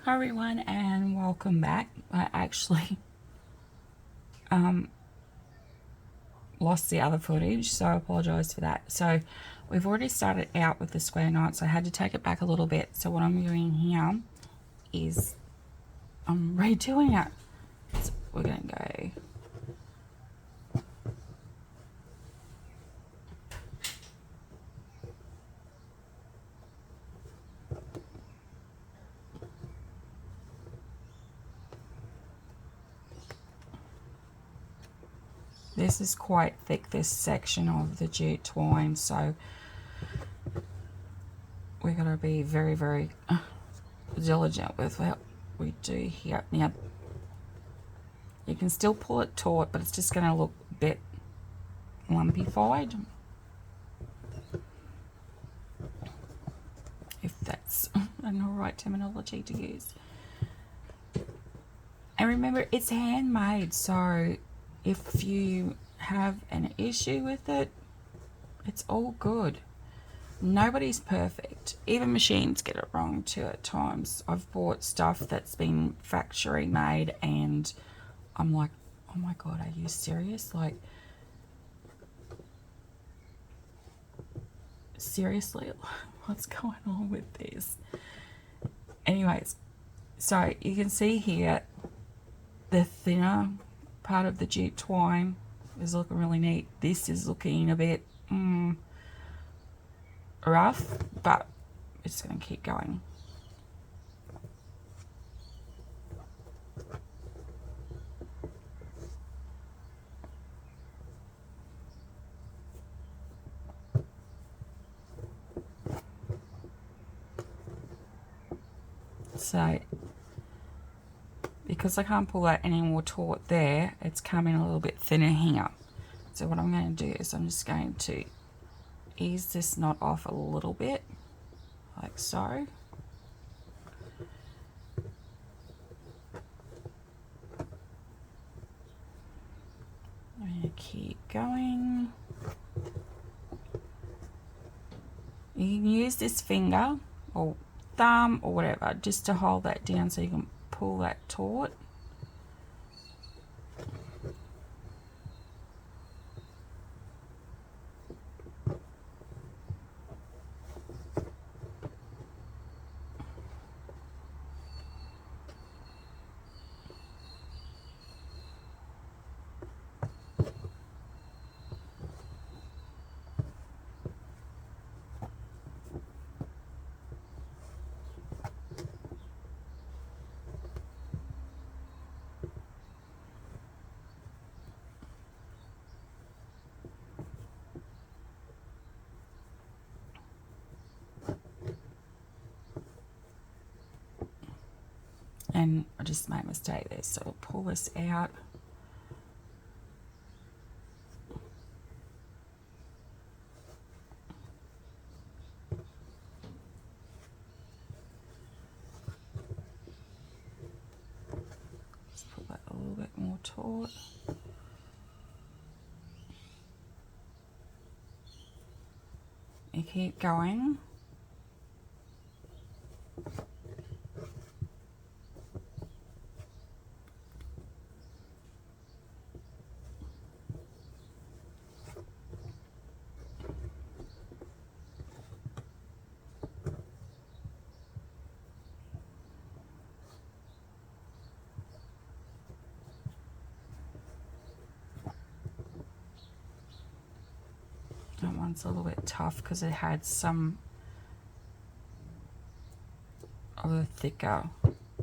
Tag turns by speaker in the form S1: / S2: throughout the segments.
S1: Hi everyone and welcome back. I actually lost the other footage, so I apologise for that. So we've already started out with the square knot, so I had to take it back a little bit. So what I'm doing here is I'm redoing it. So we're going to go this is quite thick, this section of the jute twine, so we're going to be very diligent with what we do here. Now you can still pull it taut, but it's just going to look a bit lumpified, if that's an alright terminology to use. And remember, it's handmade, so if you have an issue with it, it's all good. Nobody's perfect. Even machines get it wrong too at times. I've bought stuff that's been factory made and I'm like, oh my god, are you serious? Like, seriously? What's going on with this? Anyways, so you can see here the thinner part of the jute twine is looking really neat. This is looking a bit rough, but it's going to keep going. So because I can't pull that any more taut there, it's coming a little bit thinner here. So what I'm going to do is I'm just going to ease this knot off a little bit, like so. I'm going to keep going. You can use this finger or thumb or whatever just to hold that down so you can pull that taut. And I just made a mistake there, so I'll pull this out. Just pull that a little bit more taut. You keep going. That one's a little bit tough because it had some of the thicker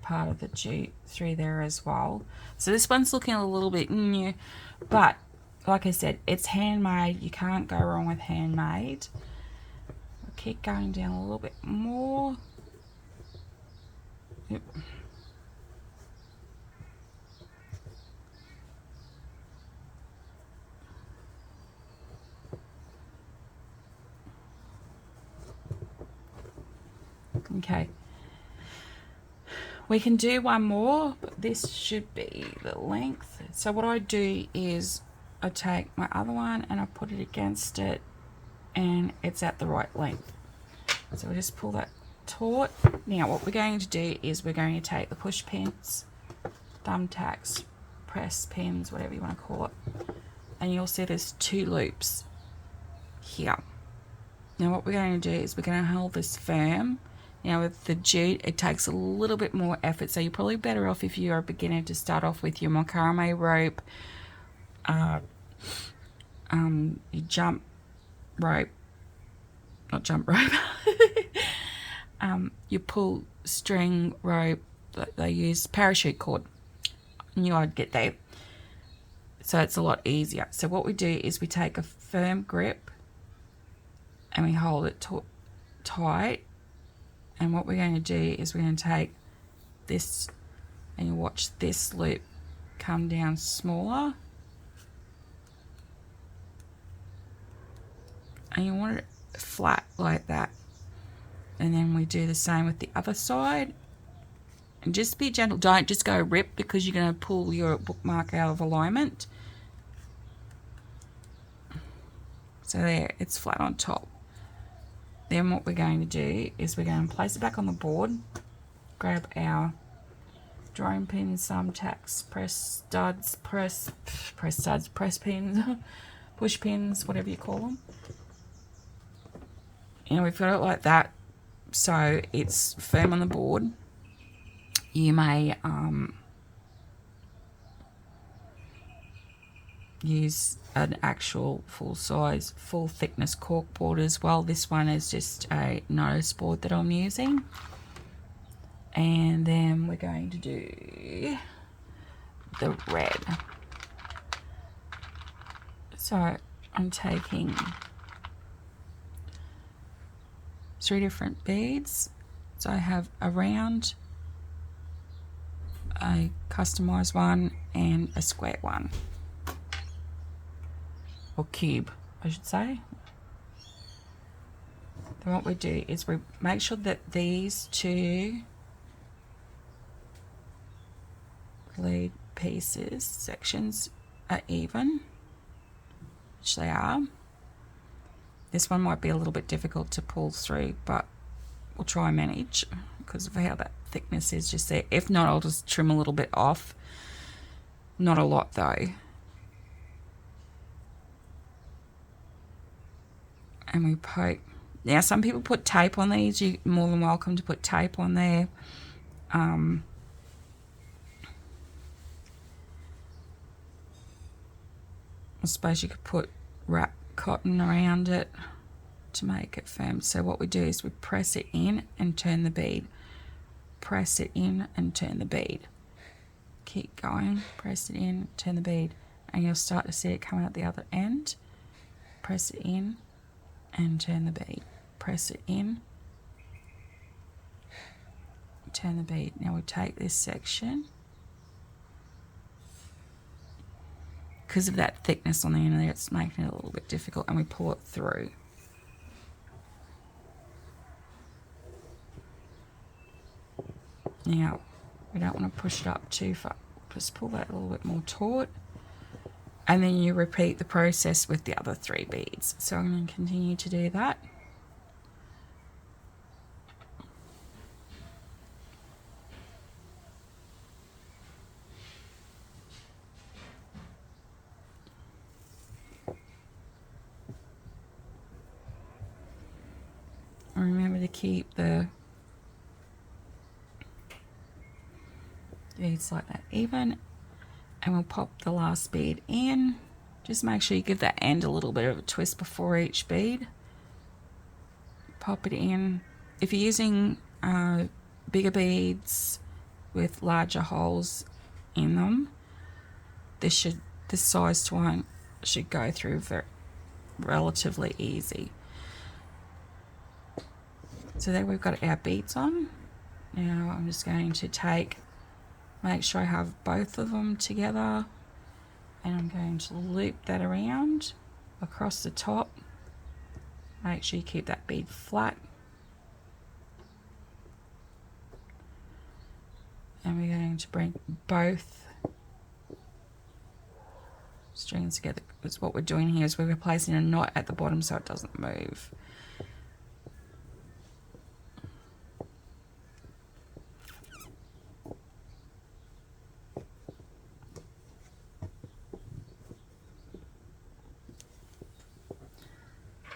S1: part of the jute through there as well. So this one's looking a little bit new, but like I said, it's handmade. You can't go wrong with handmade. I'll keep going down a little bit more. Yep. Okay, we can do one more, but this should be the length. So what I do is I take my other one and I put it against it and it's at the right length. So I just pull that taut. Now what we're going to do is we're going to take the push pins, thumbtacks, press pins, whatever you want to call it, and you'll see there's 2 loops here. Now what we're going to do is we're going to hold this firm. Now with the jute, it takes a little bit more effort, so you're probably better off if you're a beginner to start off with your macrame rope, your jump rope, not jump rope, your pull string rope that they use, parachute cord. I knew I'd get there. So it's a lot easier. So what we do is we take a firm grip and we hold it tight. And what we're going to do is we're going to take this, and you watch this loop come down smaller. And you want it flat like that. And then we do the same with the other side. And just be gentle. Don't just go rip, because you're going to pull your bookmark out of alignment. So there, it's flat on top. Then what we're going to do is we're going to place it back on the board, grab our drawing pins, thumbtacks, press pins, push pins, whatever you call them. And we've got it like that, so it's firm on the board. You may use an actual full thickness cork board as well. This one is just a notice board that I'm using. And then we're going to do the red. So I'm taking 3 different beads. So I have a round, a customized one, and a square one. Or cube, I should say. Then what we do is we make sure that these 2 lead pieces, sections, are even, which they are. This one might be a little bit difficult to pull through, but we'll try and manage because of how that thickness is just there. If not, I'll just trim a little bit off. Not a lot though. And we poke. Now some people put tape on these. You're more than welcome to put tape on there. I suppose you could put wrap cotton around it to make it firm. So what we do is we press it in and turn the bead. Press it in and turn the bead. Keep going. Press it in, turn the bead. And you'll start to see it come out the other end. Press it in and turn the bead. Press it in, turn the bead. Now we take this section, because of that thickness on the end of there, it's making it a little bit difficult, and we pull it through. Now we don't want to push it up too far, just pull that a little bit more taut. And then you repeat the process with the other 3 beads. So I'm going to continue to do that. And remember to keep the beads like that even. And we'll pop the last bead in. Just make sure you give that end a little bit of a twist before each bead. Pop it in. If you're using bigger beads with larger holes in them, this size one should go through relatively easy. So there we've got our beads on. Now I'm just going to make sure I have both of them together, and I'm going to loop that around across the top. Make sure you keep that bead flat, and we're going to bring both strings together, because what we're doing here is we're replacing a knot at the bottom so it doesn't move.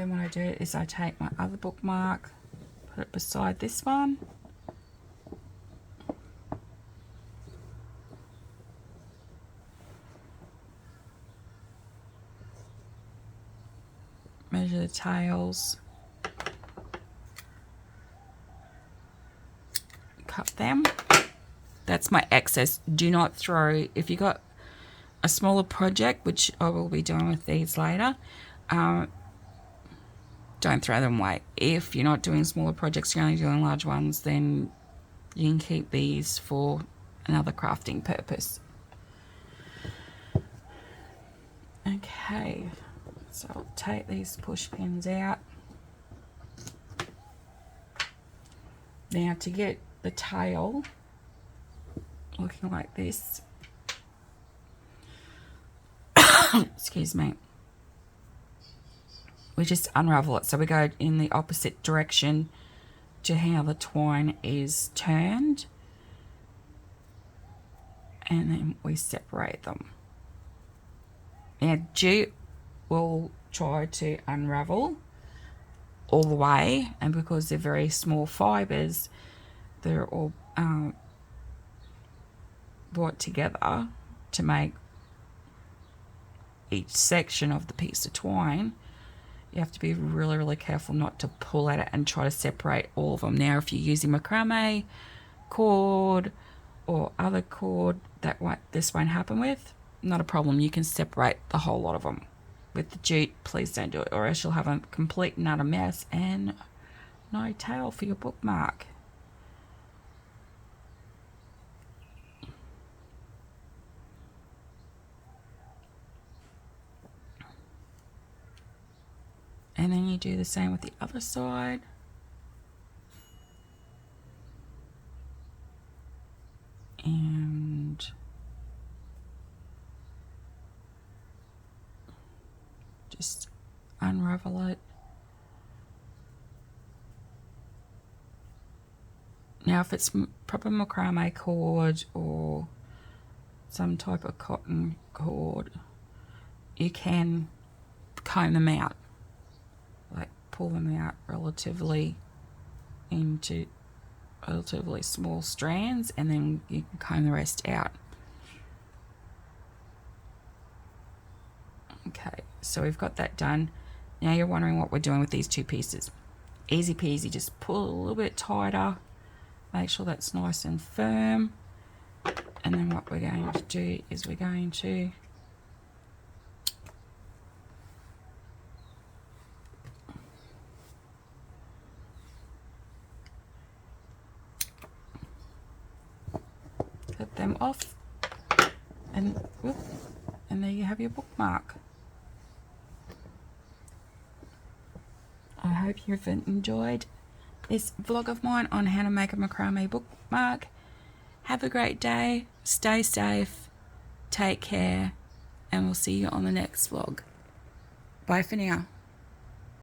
S1: Then what I do is I take my other bookmark, put it beside this one. Measure the tails. Cut them. That's my excess. Do not throw, if you got a smaller project, which I will be doing with these later, don't throw them away. If you're not doing smaller projects, you're only doing large ones, then you can keep these for another crafting purpose. Okay, so I'll take these push pins out. Now to get the tail looking like this, excuse me, we just unravel it. So we go in the opposite direction to how the twine is turned, and then we separate them. Now jute will try to unravel all the way, and because they're very small fibers, they're all brought together to make each section of the piece of twine. You have to be really, really careful not to pull at it and try to separate all of them. Now, if you're using macrame cord or other cord that this won't happen with, not a problem. You can separate the whole lot of them. With the jute, please don't do it, or else you'll have a complete and utter mess and no tail for your bookmark. And then you do the same with the other side. And just unravel it. Now if it's proper macrame cord or some type of cotton cord, you can comb them out. Like pull them out relatively into relatively small strands, and then you can comb the rest out. Okay, so we've got that done. Now you're wondering what we're doing with these two pieces. Easy peasy, just pull it a little bit tighter, make sure that's nice and firm, and then what we're going to do is we're going to cut them off, and whoop, and there you have your bookmark. I hope you've enjoyed this vlog of mine on how to make a macrame bookmark. Have a great day, stay safe, take care, and we'll see you on the next vlog. Bye for now.